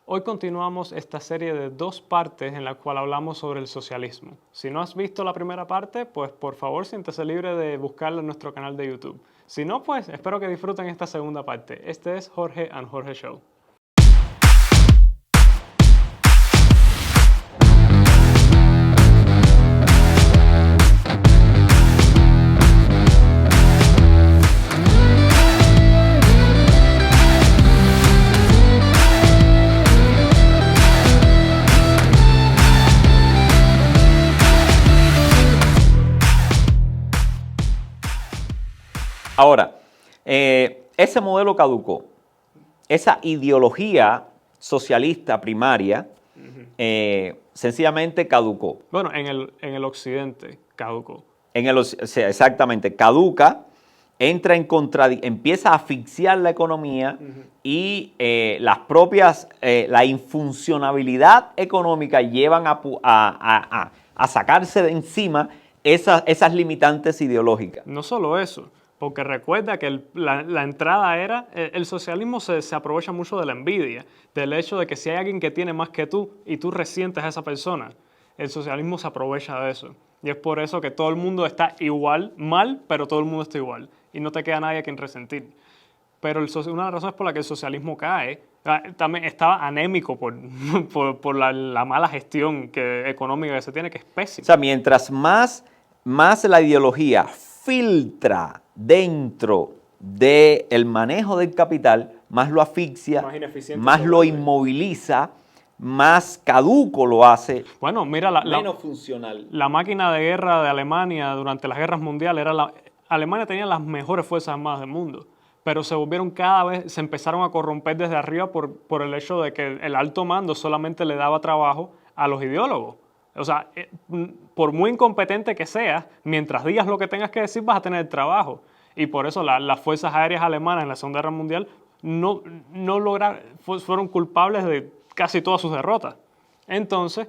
Hoy continuamos esta serie de 2 partes en la cual hablamos sobre el socialismo. Si no has visto la primera parte, pues por favor siéntese libre de buscarla en nuestro canal de YouTube. Si no, pues espero que disfruten esta segunda parte. Este es Jorge and Jorge Show. Ahora, ese modelo caducó. Esa ideología socialista primaria sencillamente caducó. Bueno, en el occidente caducó. Exactamente, caduca, entra en empieza a asfixiar la economía y la infuncionabilidad económica llevan a sacarse de encima esas limitantes ideológicas. No solo eso, porque recuerda que la entrada era, el socialismo se aprovecha mucho de la envidia, del hecho de que si hay alguien que tiene más que tú y tú resientes a esa persona, el socialismo se aprovecha de eso. Y es por eso que todo el mundo está igual, mal, pero todo el mundo está igual. Y no te queda nadie a quien resentir. Pero una de las razones por la que el socialismo cae, también estaba anémico por la mala gestión económica que se tiene, que es pésima. O sea, mientras más la ideología filtra dentro del manejo del capital, más lo asfixia, más lo inmoviliza, más caduco lo hace. Bueno, mira, menos funcional. La máquina de guerra de Alemania durante las guerras mundiales Alemania tenía las mejores fuerzas armadas del mundo, pero se empezaron a corromper desde arriba por el hecho de que el alto mando solamente le daba trabajo a los ideólogos. O sea, por muy incompetente que seas, mientras digas lo que tengas que decir, vas a tener trabajo. Y por eso las fuerzas aéreas alemanas en la Segunda Guerra Mundial fueron culpables de casi todas sus derrotas. Entonces,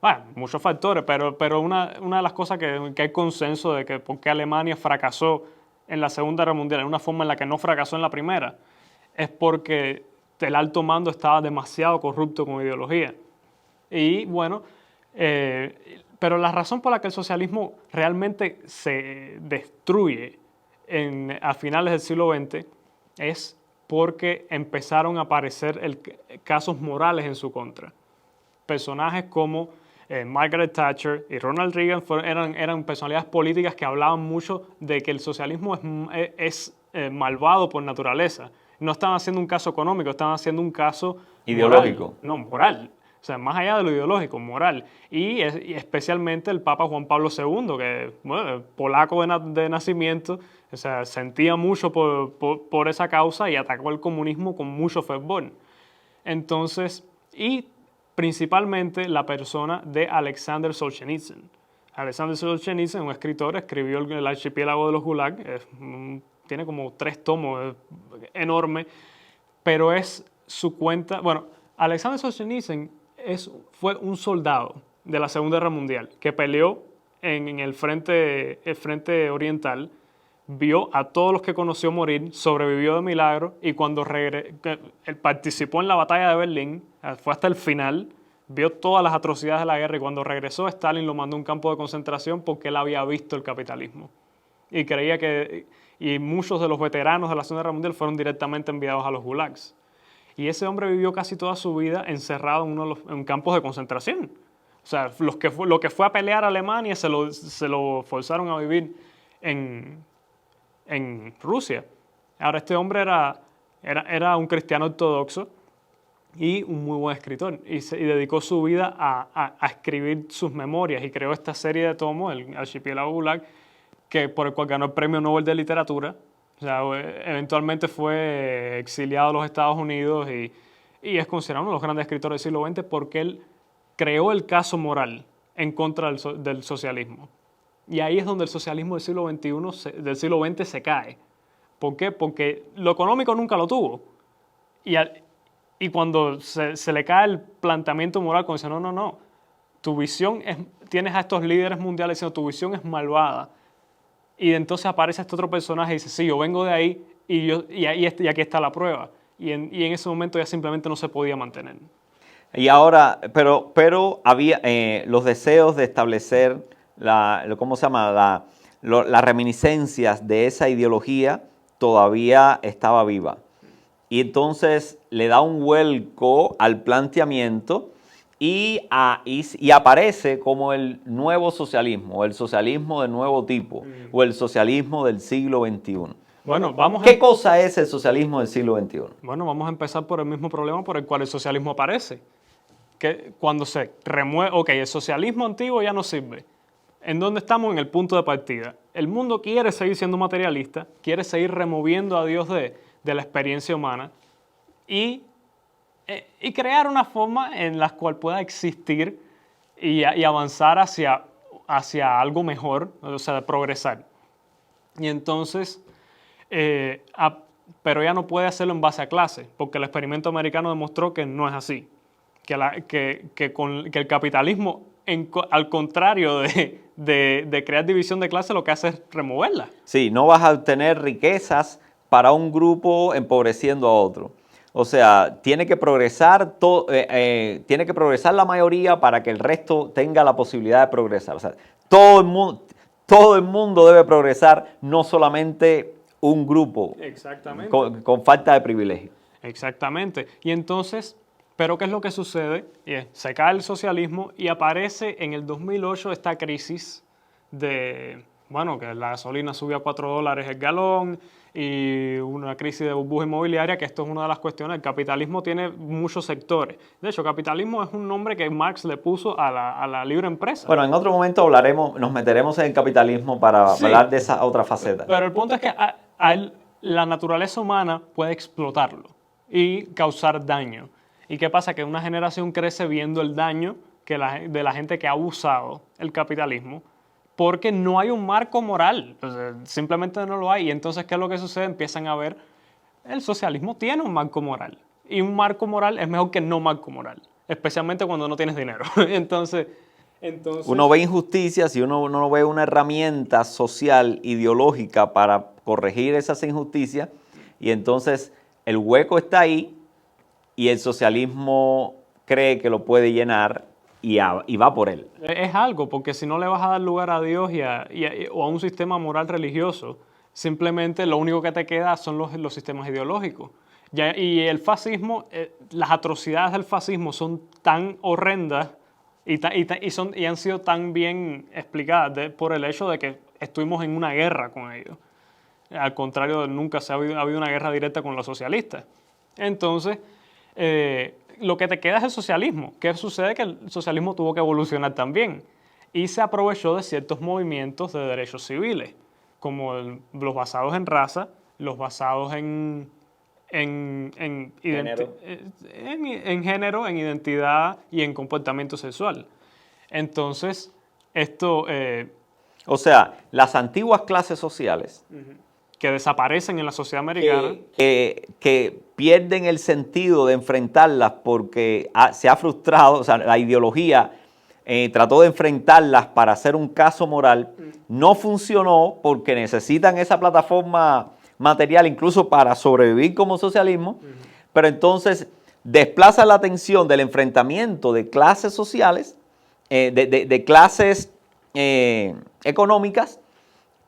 bueno, muchos factores, pero una de las cosas que hay consenso de que por qué Alemania fracasó en la Segunda Guerra Mundial, en una forma en la que no fracasó en la primera, es porque el alto mando estaba demasiado corrupto con ideología. Y bueno, pero la razón por la que el socialismo realmente se destruye a finales del siglo XX es porque empezaron a aparecer casos morales en su contra. Personajes como Margaret Thatcher y Ronald Reagan eran personalidades políticas que hablaban mucho de que el socialismo es malvado por naturaleza. No estaban haciendo un caso económico, estaban haciendo un caso ideológico. Moral. O sea, más allá de lo ideológico, moral. Y especialmente el Papa Juan Pablo II, que, bueno, polaco de nacimiento, o sea, sentía mucho por esa causa y atacó el comunismo con mucho fervor. Entonces, y principalmente la persona de Alexander Solzhenitsyn. Alexander Solzhenitsyn, un escritor, escribió El archipiélago de los Gulag, tiene como 3 tomos, enorme, pero es su cuenta. Bueno, Alexander Solzhenitsyn fue un soldado de la Segunda Guerra Mundial que peleó en el frente oriental, vio a todos los que conoció morir, sobrevivió de milagro y cuando él participó en la batalla de Berlín, fue hasta el final, vio todas las atrocidades de la guerra y cuando regresó Stalin lo mandó a un campo de concentración porque él había visto el capitalismo y creía y muchos de los veteranos de la Segunda Guerra Mundial fueron directamente enviados a los gulags. Y ese hombre vivió casi toda su vida encerrado en campos de concentración. O sea, lo que fue a pelear a Alemania se lo forzaron a vivir en Rusia. Ahora, este hombre era un cristiano ortodoxo y un muy buen escritor. Y dedicó su vida a escribir sus memorias y creó esta serie de tomos, el Archipiélago Gulag, por el cual ganó el Premio Nobel de Literatura. O sea, eventualmente fue exiliado a los Estados Unidos y es considerado uno de los grandes escritores del siglo XX porque él creó el caso moral en contra del socialismo. Y ahí es donde el socialismo del siglo XX se cae. ¿Por qué? Porque lo económico nunca lo tuvo. Y cuando se le cae el planteamiento moral, cuando dice, no, tu visión tienes a estos líderes mundiales diciendo, tu visión es malvada. Y entonces aparece este otro personaje y dice, sí, yo vengo de ahí y aquí está la prueba. Y en ese momento ya simplemente no se podía mantener. Y ahora, pero había los deseos de establecer ¿cómo se llama? Las reminiscencias de esa ideología todavía estaba viva. Y entonces le da un vuelco al planteamiento y aparece como el nuevo socialismo, o el socialismo de nuevo tipo, o el socialismo del siglo XXI. Bueno, ¿Qué cosa es el socialismo del siglo XXI? Bueno, vamos a empezar por el mismo problema por el cual el socialismo aparece. Que cuando se remueve, ok, el socialismo antiguo ya no sirve. ¿En dónde estamos? En el punto de partida. El mundo quiere seguir siendo materialista, quiere seguir removiendo a Dios de la experiencia humana y crear una forma en la cual pueda existir y avanzar hacia algo mejor, o sea, de progresar. Y entonces, pero ya no puede hacerlo en base a clase, porque el experimento americano demostró que no es así. Que el capitalismo, al contrario de crear división de clase, lo que hace es removerla. Sí, no vas a obtener riquezas para un grupo empobreciendo a otro. O sea, tiene que progresar la mayoría para que el resto tenga la posibilidad de progresar. O sea, todo el mundo debe progresar, no solamente un grupo. Exactamente. Con falta de privilegio. Exactamente. Y entonces, ¿pero qué es lo que sucede? Se cae el socialismo y aparece en el 2008 esta crisis de, bueno, que la gasolina subió a $4 el galón y una crisis de burbuja inmobiliaria, que esto es una de las cuestiones. El capitalismo tiene muchos sectores. De hecho, capitalismo es un nombre que Marx le puso a la libre empresa. Bueno, en otro momento nos meteremos en el capitalismo para hablar de esa otra faceta. Pero el punto es que la naturaleza humana puede explotarlo y causar daño. ¿Y qué pasa? Que una generación crece viendo el daño de la gente que ha usado el capitalismo porque no hay un marco moral. O sea, simplemente no lo hay. Y entonces, ¿qué es lo que sucede? Empiezan a ver, el socialismo tiene un marco moral. Y un marco moral es mejor que no marco moral. Especialmente cuando no tienes dinero. Entonces uno ve injusticias y uno no ve una herramienta social, ideológica para corregir esas injusticias. Y entonces el hueco está ahí y el socialismo cree que lo puede llenar y va por él. Es algo, porque si no le vas a dar lugar a Dios o a un sistema moral religioso, simplemente lo único que te queda son los sistemas ideológicos. Y el fascismo, las atrocidades del fascismo son tan horrendas y han sido tan bien explicadas por el hecho de que estuvimos en una guerra con ellos. Al contrario, nunca ha habido una guerra directa con los socialistas. Entonces, lo que te queda es el socialismo. ¿Qué sucede? Que el socialismo tuvo que evolucionar también y se aprovechó de ciertos movimientos de derechos civiles, como los basados en raza, los basados en género, en identidad y en comportamiento sexual. Entonces, esto... o sea, las antiguas clases sociales... que desaparecen en la sociedad americana. Que pierden el sentido de enfrentarlas porque se ha frustrado, o sea, la ideología trató de enfrentarlas para hacer un caso moral, no funcionó porque necesitan esa plataforma material incluso para sobrevivir como socialismo, pero entonces desplaza la atención del enfrentamiento de clases sociales, de clases económicas,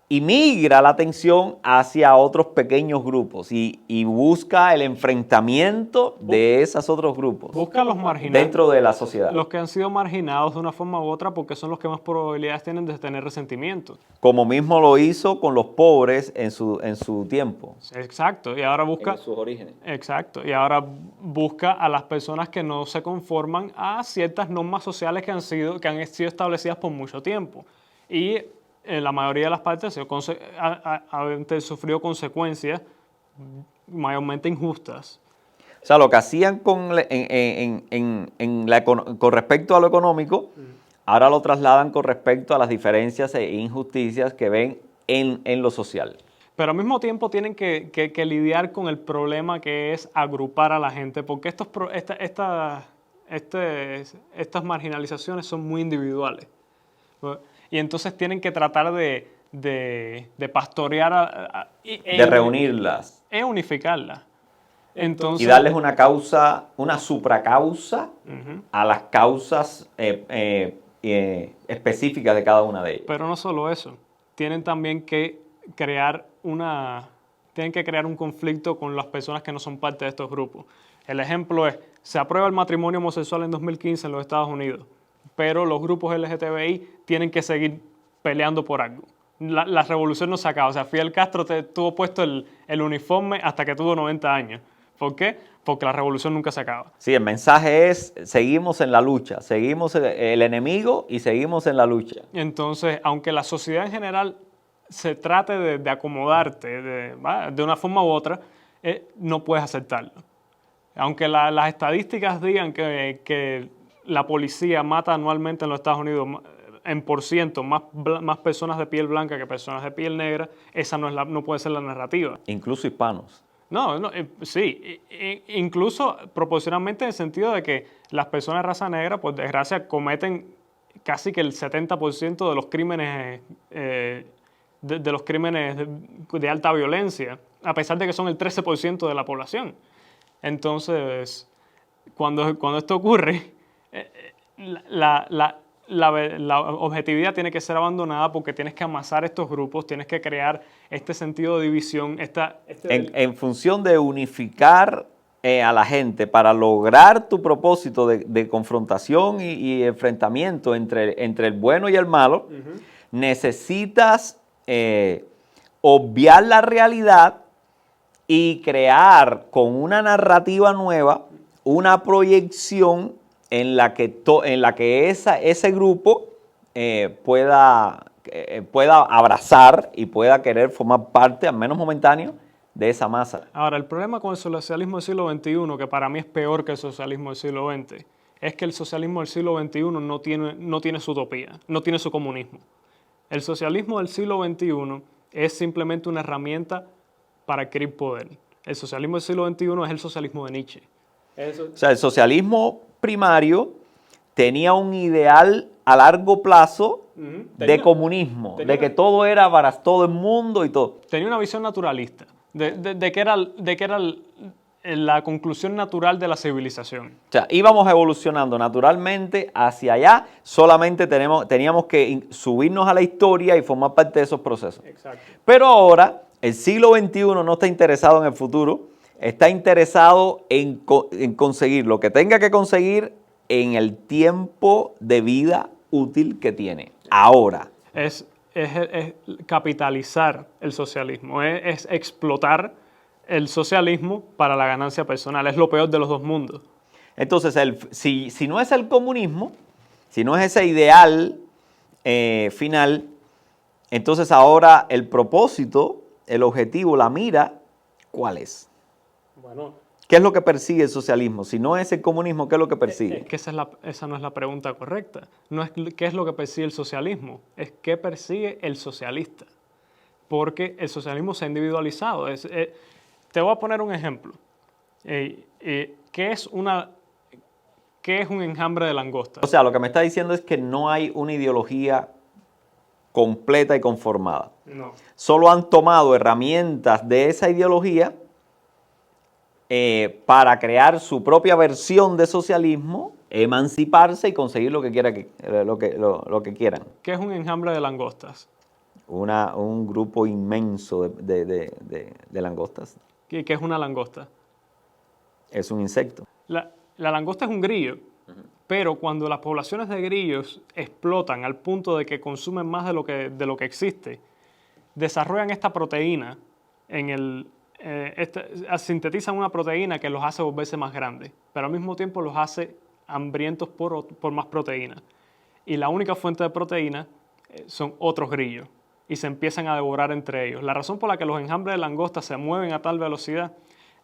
y migra la atención hacia otros pequeños grupos y busca el enfrentamiento de esos otros grupos. Busca los marginados dentro de la sociedad. Los que han sido marginados de una forma u otra porque son los que más probabilidades tienen de tener resentimiento. Como mismo lo hizo con los pobres en su tiempo. Exacto. Y ahora busca... En sus orígenes. Exacto. Y ahora busca a las personas que no se conforman a ciertas normas sociales que han sido establecidas por mucho tiempo. Y en la mayoría de las partes ha sufrido consecuencias mayormente injustas. O sea, lo que hacían con respecto a lo económico, ahora lo trasladan con respecto a las diferencias e injusticias que ven en lo social. Pero al mismo tiempo tienen que lidiar con el problema que es agrupar a la gente, porque estas marginalizaciones son muy individuales. Y entonces tienen que tratar de pastorear de reunirlas. E unificarlas. Entonces, y darles una causa, una supracausa a las causas específicas de cada una de ellas. pero no solo eso, tienen también que crear un conflicto con las personas que no son parte de estos grupos. El ejemplo es, se aprueba el matrimonio homosexual en 2015 en los Estados Unidos, pero los grupos LGTBI tienen que seguir peleando por algo. La revolución no se acaba. O sea, Fidel Castro tuvo puesto el uniforme hasta que tuvo 90 años. ¿Por qué? Porque la revolución nunca se acaba. Sí, el mensaje es, seguimos en la lucha, seguimos el enemigo y seguimos en la lucha. Entonces, aunque la sociedad en general se trate de acomodarte de una forma u otra, no puedes aceptarlo. Aunque las estadísticas digan que la policía mata anualmente en los Estados Unidos en % más personas de piel blanca que personas de piel negra, esa no puede ser la narrativa. Incluso hispanos. No, sí, incluso proporcionalmente en el sentido de que las personas de raza negra, por desgracia, cometen casi que el 70% de los crímenes de los crímenes de alta violencia, a pesar de que son el 13% de la población. Entonces, cuando esto ocurre, la objetividad tiene que ser abandonada porque tienes que amasar estos grupos, tienes que crear este sentido de división. En función de unificar a la gente para lograr tu propósito de confrontación y enfrentamiento entre el bueno y el malo, necesitas obviar la realidad y crear con una narrativa nueva una proyección en la que ese grupo pueda abrazar y pueda querer formar parte, al menos momentáneo, de esa masa. Ahora, el problema con el socialismo del siglo XXI, que para mí es peor que el socialismo del siglo XX, es que el socialismo del siglo XXI no tiene su utopía, no tiene su comunismo. El socialismo del siglo XXI es simplemente una herramienta para adquirir poder. El socialismo del siglo XXI es el socialismo de Nietzsche. O sea, el socialismo primario tenía un ideal a largo plazo de comunismo, de que todo era para todo el mundo y todo. Tenía una visión naturalista, de que era la conclusión natural de la civilización. O sea, íbamos evolucionando naturalmente hacia allá, solamente teníamos que subirnos a la historia y formar parte de esos procesos. Exacto. Pero ahora, el siglo XXI no está interesado en el futuro, está interesado en conseguir lo que tenga que conseguir en el tiempo de vida útil que tiene. Ahora. Es capitalizar el socialismo, es explotar el socialismo para la ganancia personal. Es lo peor de los dos mundos. Entonces, si no es el comunismo, si no es ese ideal final, entonces ahora el propósito, el objetivo, la mira, ¿cuál es? Bueno, ¿qué es lo que persigue el socialismo? Si no es el comunismo, ¿qué es lo que persigue? Es que esa no es la pregunta correcta. No es qué es lo que persigue el socialismo, es qué persigue el socialista. Porque el socialismo se ha individualizado. Te voy a poner un ejemplo. ¿Qué es un enjambre de langosta? O sea, lo que me está diciendo es que no hay una ideología completa y conformada. No. Solo han tomado herramientas de esa ideología para crear su propia versión de socialismo, emanciparse y conseguir lo que quieran. ¿Qué es un enjambre de langostas? Un grupo inmenso de langostas. ¿Qué es una langosta? Es un insecto. La langosta es un grillo, pero cuando las poblaciones de grillos explotan al punto de que consumen más de lo que existe, desarrollan esta proteína sintetizan una proteína que los hace volverse más grandes, pero al mismo tiempo los hace hambrientos por más proteína. Y la única fuente de proteína son otros grillos, y se empiezan a devorar entre ellos. La razón por la que los enjambres de langosta se mueven a tal velocidad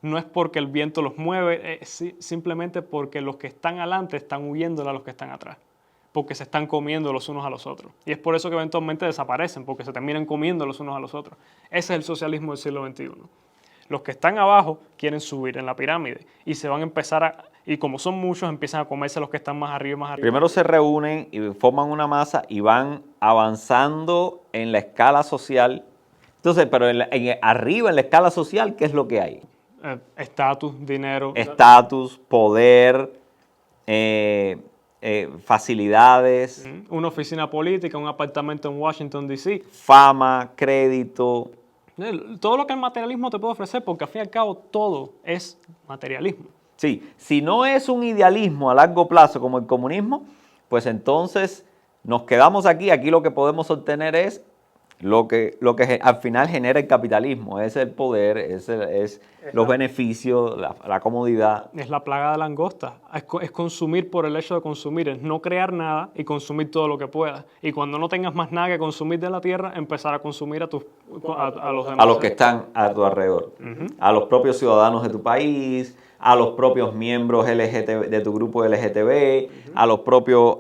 no es porque el viento los mueve, es simplemente porque los que están adelante están huyendo a los que están atrás, porque se están comiendo los unos a los otros. Y es por eso que eventualmente desaparecen, porque se terminan comiendo los unos a los otros. Ese es el socialismo del siglo XXI. Los que están abajo quieren subir en la pirámide y se van a empezar y como son muchos, empiezan a comerse los que están más arriba y más arriba. Primero se reúnen y forman una masa y van avanzando en la escala social. Entonces, pero arriba en la escala social, ¿qué es lo que hay? estatus, dinero. Estatus, poder, facilidades. Una oficina política, un apartamento en Washington, D.C. Fama, crédito. Todo lo que el materialismo te puede ofrecer, porque al fin y al cabo todo es materialismo. Sí, si no es un idealismo a largo plazo como el comunismo, pues entonces nos quedamos aquí. Aquí lo que podemos obtener es lo que al final genera el capitalismo. Es el poder, es los beneficios, la comodidad. Es la plaga de langosta. Es consumir por el hecho de consumir, es no crear nada y consumir todo lo que puedas. Y cuando no tengas más nada que consumir de la tierra, empezar a consumir a los demás. A los que están a tu alrededor. A los propios ciudadanos de tu país, a los propios miembros LGTB, de tu grupo LGTB, a los propios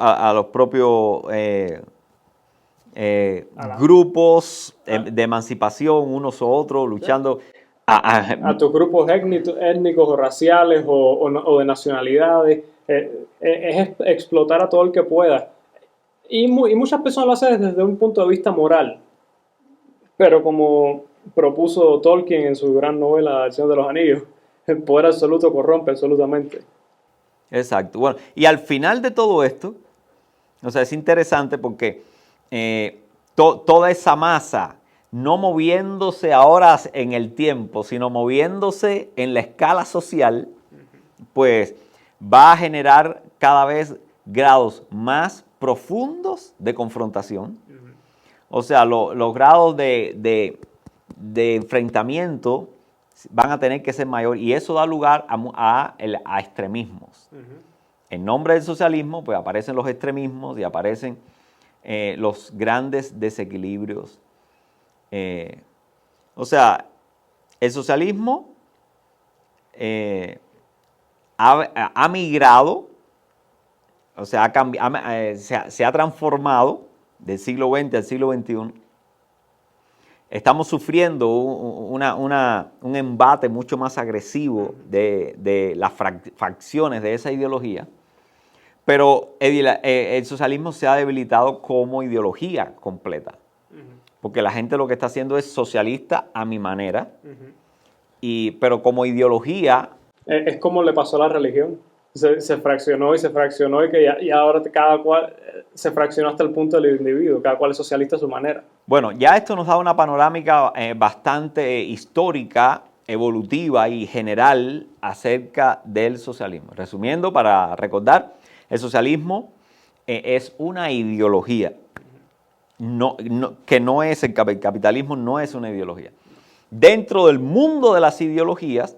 grupos de emancipación, unos u otros, luchando. A tus grupos étnicos o raciales o de nacionalidades. Es explotar a todo el que pueda. Y muchas personas lo hacen desde un punto de vista moral. Pero como propuso Tolkien en su gran novela El Señor de los Anillos, el poder absoluto corrompe absolutamente. Exacto. Bueno, y al final de todo esto, o sea, es interesante porque toda esa masa, no moviéndose ahora en el tiempo, sino moviéndose en la escala social, pues va a generar cada vez grados más profundos de confrontación. O sea, los grados de enfrentamiento van a tener que ser mayores y eso da lugar a extremismos. En nombre del socialismo, pues aparecen los extremismos y aparecen los grandes desequilibrios. O sea, el socialismo ha migrado, o sea, se ha transformado del siglo XX al siglo XXI. Estamos sufriendo un embate mucho más agresivo de las facciones de esa ideología, pero el socialismo se ha debilitado como ideología completa, porque la gente lo que está haciendo es socialista a mi manera, pero como ideología... Es como le pasó a la religión. Se fraccionó y ahora cada cual se fraccionó hasta el punto del individuo, cada cual es socialista a su manera. Bueno, ya esto nos da una panorámica bastante histórica, evolutiva y general acerca del socialismo. Resumiendo, para recordar, el socialismo es una ideología, que no es el capitalismo, no es una ideología. Dentro del mundo de las ideologías,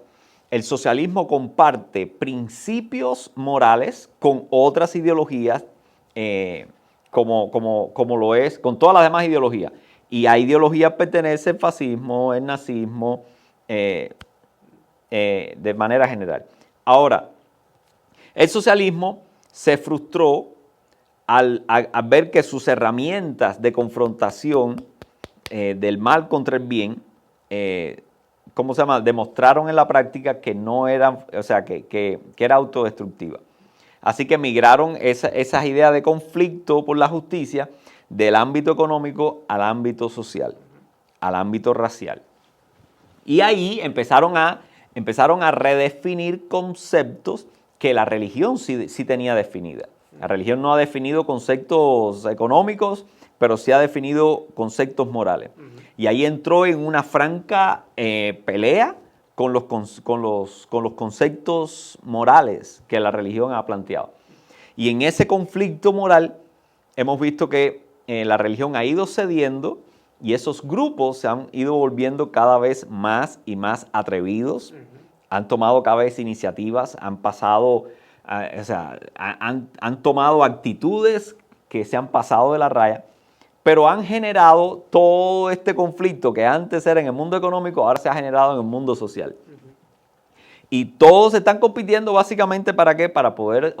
el socialismo comparte principios morales con otras ideologías, como lo es con todas las demás ideologías. Y a ideologías pertenece el fascismo, el nazismo, de manera general. Ahora, el socialismo se frustró al ver que sus herramientas de confrontación del mal contra el bien, demostraron en la práctica que no eran, o sea, que era autodestructiva. Así que migraron esas ideas de conflicto por la justicia del ámbito económico al ámbito social, al ámbito racial. Y ahí empezaron a redefinir conceptos que la religión sí tenía definida. La religión no ha definido conceptos económicos, pero sí ha definido conceptos morales. Y ahí entró en una franca pelea con los conceptos morales que la religión ha planteado. Y en ese conflicto moral hemos visto que la religión ha ido cediendo y esos grupos se han ido volviendo cada vez más y más atrevidos, han tomado cada vez iniciativas, han tomado actitudes que se han pasado de la raya, pero han generado todo este conflicto que antes era en el mundo económico, ahora se ha generado en el mundo social. Y todos están compitiendo básicamente ¿para qué? Para poder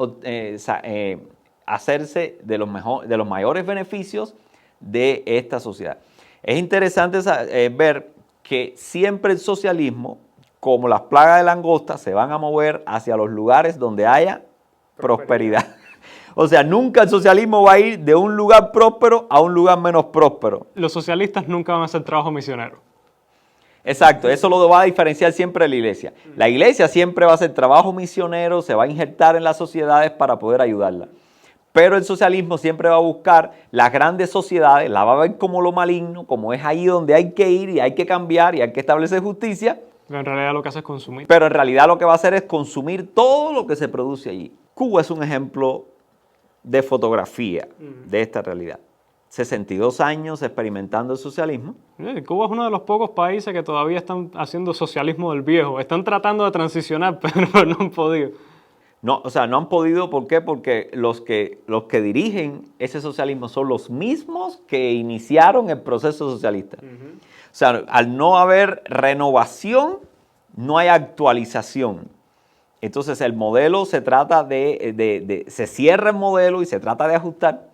hacerse de los mayores beneficios de esta sociedad. Es interesante ver que siempre el socialismo, como las plagas de langosta, se van a mover hacia los lugares donde haya prosperidad. O sea, nunca el socialismo va a ir de un lugar próspero a un lugar menos próspero. Los socialistas nunca van a hacer trabajo misionero. Exacto, eso lo va a diferenciar siempre de la iglesia. La iglesia siempre va a hacer trabajo misionero, se va a injertar en las sociedades para poder ayudarla. Pero el socialismo siempre va a buscar las grandes sociedades, la va a ver como lo maligno, como es ahí donde hay que ir y hay que cambiar y hay que establecer justicia. Pero en realidad lo que hace es consumir. Pero en realidad lo que va a hacer es consumir todo lo que se produce allí. Cuba es un ejemplo de fotografía de esta realidad. 62 años experimentando el socialismo. Cuba es uno de los pocos países que todavía están haciendo socialismo del viejo. Están tratando de transicionar, pero no han podido. No, o sea, no han podido, ¿por qué? Porque los que dirigen ese socialismo son los mismos que iniciaron el proceso socialista. O sea, al no haber renovación, no hay actualización. Entonces el modelo se trata se cierra el modelo y se trata de ajustar,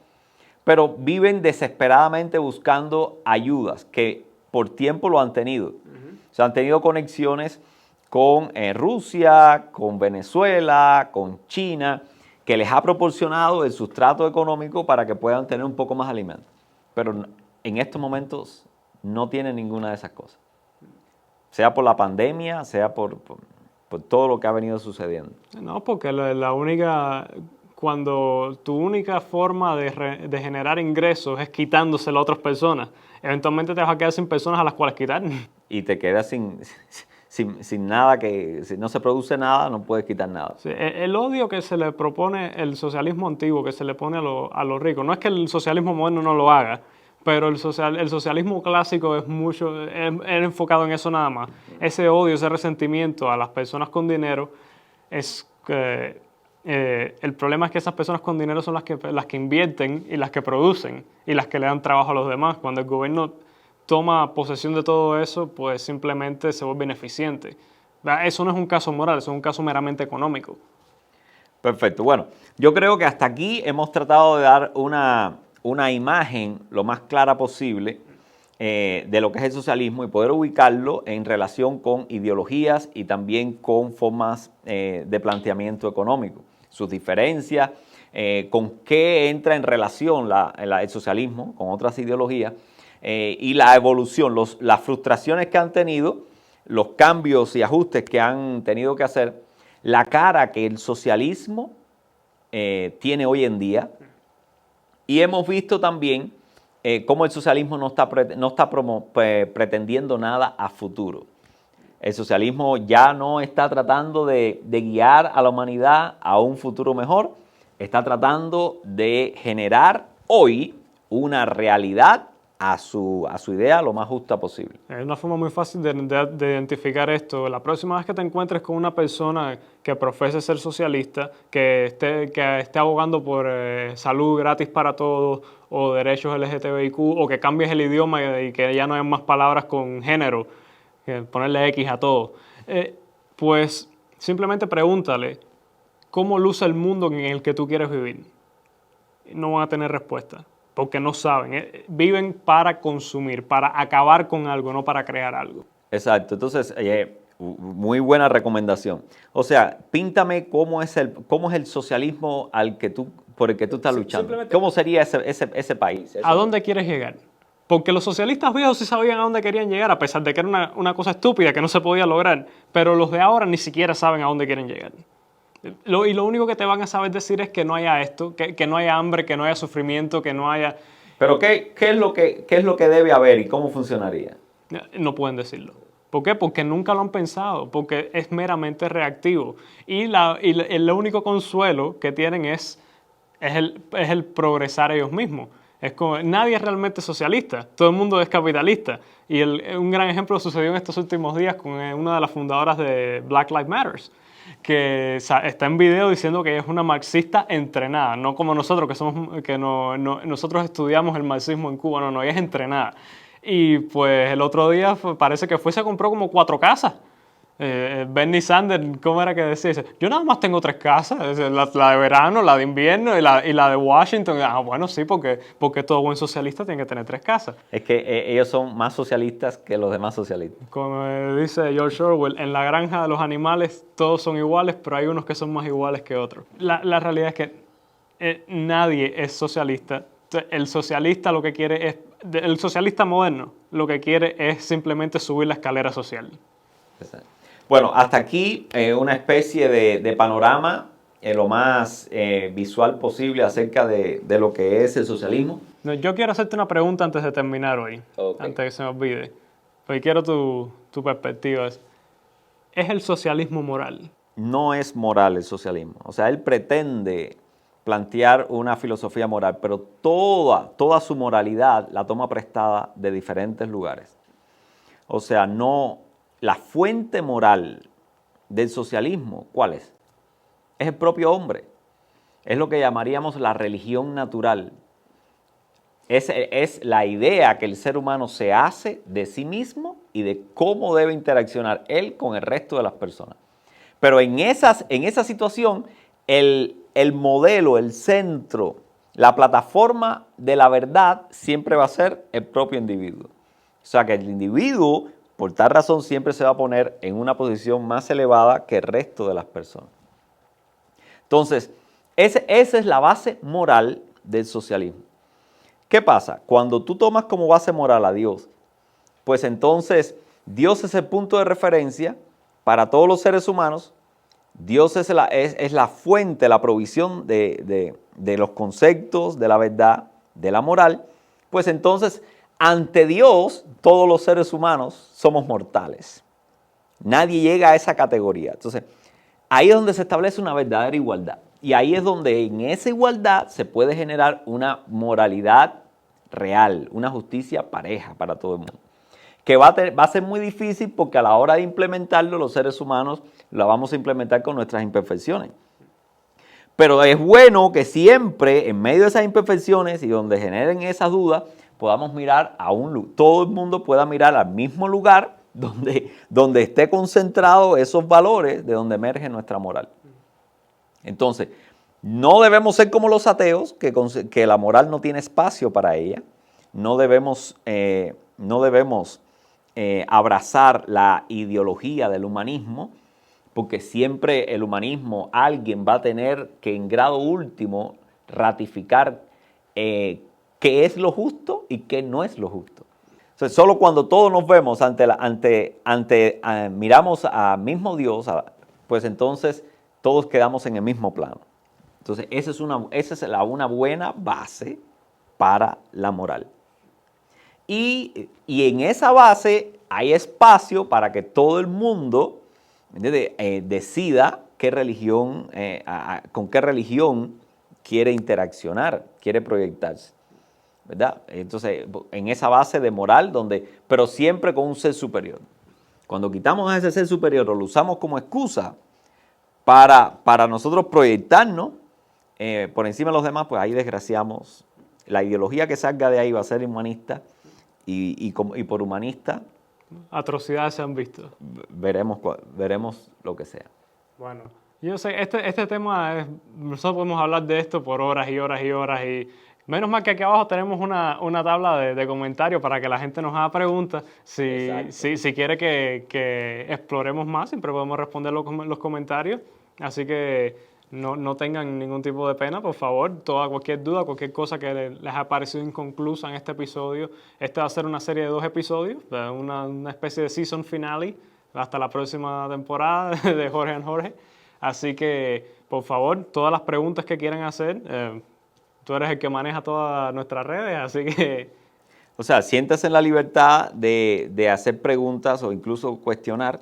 pero viven desesperadamente buscando ayudas que por tiempo lo han tenido. O sea, han tenido conexiones con Rusia, con Venezuela, con China, que les ha proporcionado el sustrato económico para que puedan tener un poco más de alimento. Pero en estos momentos no tienen ninguna de esas cosas. Sea por la pandemia, sea por todo lo que ha venido sucediendo. No, porque cuando tu única forma de generar ingresos es quitándoselo a otras personas, eventualmente te vas a quedar sin personas a las cuales quitar. Y te quedas sin nada, que si no se produce nada, no puedes quitar nada. Sí, el odio que se le propone, el socialismo antiguo que se le pone a los ricos, no es que el socialismo moderno no lo haga, pero el socialismo clásico es enfocado en eso nada más. Ese odio, ese resentimiento a las personas con dinero es que... el problema es que esas personas con dinero son las que invierten y las que producen y las que le dan trabajo a los demás. Cuando el gobierno toma posesión de todo eso, pues simplemente se vuelve ineficiente. Eso no es un caso moral, eso es un caso meramente económico. Perfecto. Bueno, yo creo que hasta aquí hemos tratado de dar una imagen lo más clara posible de lo que es el socialismo y poder ubicarlo en relación con ideologías y también con formas de planteamiento económico, sus diferencias, con qué entra en relación el socialismo con otras ideologías y la evolución, las frustraciones que han tenido, los cambios y ajustes que han tenido que hacer, la cara que el socialismo tiene hoy en día. Y hemos visto también cómo el socialismo no está pretendiendo nada a futuro. El socialismo ya no está tratando de guiar a la humanidad a un futuro mejor, está tratando de generar hoy una realidad a su idea lo más justa posible. Es una forma muy fácil de identificar esto. La próxima vez que te encuentres con una persona que profese ser socialista, que esté abogando por salud gratis para todos, o derechos LGTBIQ, o que cambies el idioma y que ya no hay más palabras con género, que ponerle X a todo, pues simplemente pregúntale cómo luce el mundo en el que tú quieres vivir. No van a tener respuesta. Porque no saben, viven para consumir, para acabar con algo, no para crear algo. Exacto, entonces, muy buena recomendación. O sea, píntame cómo es el socialismo por el que tú estás luchando. ¿Cómo sería ese país? ¿A dónde quieres llegar? Porque los socialistas viejos sí sabían a dónde querían llegar, a pesar de que era una cosa estúpida que no se podía lograr, pero los de ahora ni siquiera saben a dónde quieren llegar. Y lo único que te van a saber decir es que no haya esto, que no haya hambre, que no haya sufrimiento, que no haya... Pero ¿qué es lo que debe haber y cómo funcionaría? No pueden decirlo. ¿Por qué? Porque nunca lo han pensado, porque es meramente reactivo. Y el único consuelo que tienen es el progresar ellos mismos. Es como, nadie es realmente socialista, todo el mundo es capitalista. Y un gran ejemplo sucedió en estos últimos días con una de las fundadoras de Black Lives Matter, que está en video diciendo que ella es una marxista entrenada, no como nosotros, nosotros estudiamos el marxismo en Cuba, no, ella es entrenada. Y pues el otro día parece que se compró como 4 casas. Bernie Sanders, ¿cómo era que decía? Dice, yo nada más tengo 3 casas, la de verano, la de invierno y la de Washington. Bueno, sí, porque todo buen socialista tiene que tener 3 casas. Es que ellos son más socialistas que los demás socialistas. Como dice George Orwell, en la granja de los animales todos son iguales, pero hay unos que son más iguales que otros. La realidad es que nadie es socialista. El socialista lo que quiere es el socialista moderno lo que quiere es simplemente subir la escalera social. Bueno, hasta aquí una especie de panorama lo más visual posible acerca de lo que es el socialismo. No, yo quiero hacerte una pregunta antes de terminar hoy, antes de que se me olvide. Porque quiero tu perspectiva. ¿Es el socialismo moral? No es moral el socialismo. O sea, él pretende plantear una filosofía moral, pero toda su moralidad la toma prestada de diferentes lugares. O sea, no, la fuente moral del socialismo, ¿cuál es? Es el propio hombre. Es lo que llamaríamos la religión natural. Es la idea que el ser humano se hace de sí mismo y de cómo debe interaccionar él con el resto de las personas. Pero en esa situación, el modelo, el centro, la plataforma de la verdad siempre va a ser el propio individuo. O sea que el individuo, por tal razón, siempre se va a poner en una posición más elevada que el resto de las personas. Entonces, esa es la base moral del socialismo. ¿Qué pasa? Cuando tú tomas como base moral a Dios, pues entonces Dios es el punto de referencia para todos los seres humanos. Dios es la fuente, la provisión de los conceptos, de la verdad, de la moral. Pues entonces, ante Dios, todos los seres humanos somos mortales. Nadie llega a esa categoría. Entonces, ahí es donde se establece una verdadera igualdad. Y ahí es donde en esa igualdad se puede generar una moralidad real, una justicia pareja para todo el mundo. Que va a ser muy difícil porque a la hora de implementarlo, los seres humanos lo vamos a implementar con nuestras imperfecciones. Pero es bueno que siempre, en medio de esas imperfecciones y donde generen esas dudas, podamos mirar todo el mundo pueda mirar al mismo lugar donde esté concentrado esos valores de donde emerge nuestra moral. Entonces, no debemos ser como los ateos, que la moral no tiene espacio para ella. No debemos abrazar la ideología del humanismo, porque siempre el humanismo, alguien va a tener que en grado último ratificar qué es lo justo y qué no es lo justo. Entonces, solo cuando todos nos vemos miramos al mismo Dios, pues entonces todos quedamos en el mismo plano. Entonces, esa es una buena base para la moral. Y en esa base hay espacio para que todo el mundo decida con qué religión quiere interaccionar, quiere proyectarse, ¿verdad? Entonces, en esa base de moral, pero siempre con un ser superior. Cuando quitamos a ese ser superior o lo usamos como excusa para nosotros proyectarnos por encima de los demás, pues ahí desgraciamos. La ideología que salga de ahí va a ser humanista y por humanista atrocidades se han visto. Veremos lo que sea. Bueno, yo sé, este tema, nosotros podemos hablar de esto por horas y horas y horas y menos mal que aquí abajo tenemos una tabla de comentarios para que la gente nos haga preguntas. Si quiere que exploremos más, siempre podemos responder los comentarios. Así que no tengan ningún tipo de pena, por favor. Cualquier duda, cualquier cosa que les ha parecido inconclusa en este episodio. Este va a ser una serie de 2 episodios, una especie de season finale hasta la próxima temporada de Jorge and Jorge. Así que, por favor, todas las preguntas que quieran hacer, tú eres el que maneja todas nuestras redes, así que... O sea, siéntase en la libertad de hacer preguntas o incluso cuestionar.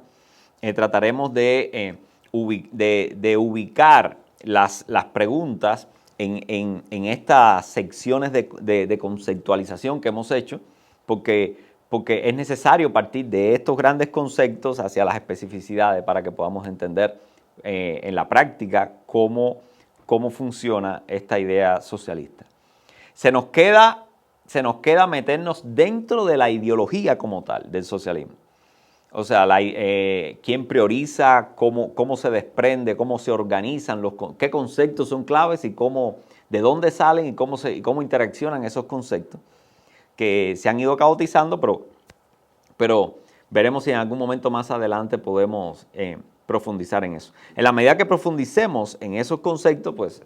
Trataremos de ubicar las preguntas en estas secciones de conceptualización que hemos hecho, porque es necesario partir de estos grandes conceptos hacia las especificidades para que podamos entender en la práctica cómo funciona esta idea socialista. Se nos queda meternos dentro de la ideología como tal del socialismo. O sea, quién prioriza, cómo se desprende, cómo se organizan, qué conceptos son claves y de dónde salen y cómo interaccionan esos conceptos que se han ido caotizando, pero veremos si en algún momento más adelante podemos profundizar en eso. En la medida que profundicemos en esos conceptos, pues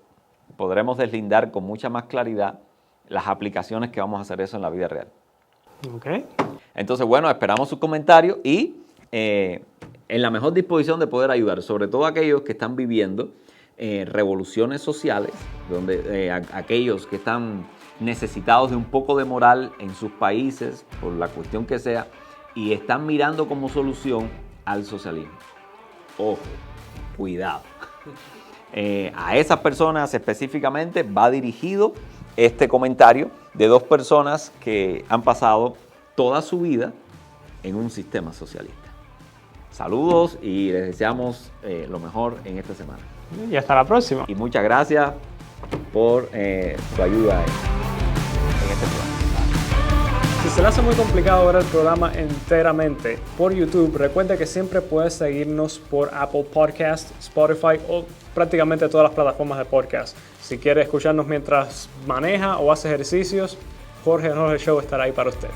podremos deslindar con mucha más claridad las aplicaciones que vamos a hacer eso en la vida real. Okay. Entonces, bueno, esperamos sus comentarios y en la mejor disposición de poder ayudar, sobre todo aquellos que están viviendo revoluciones sociales, donde aquellos que están necesitados de un poco de moral en sus países, por la cuestión que sea, y están mirando como solución al socialismo. Ojo, cuidado. A esas personas específicamente va dirigido este comentario de dos personas que han pasado toda su vida en un sistema socialista. Saludos y les deseamos lo mejor en esta semana. Y hasta la próxima. Y muchas gracias por su ayuda en este programa. Si se le hace muy complicado ver el programa enteramente por YouTube, recuerda que siempre puedes seguirnos por Apple Podcasts, Spotify o prácticamente todas las plataformas de podcast. Si quieres escucharnos mientras maneja o hace ejercicios, Jorge Show estará ahí para usted.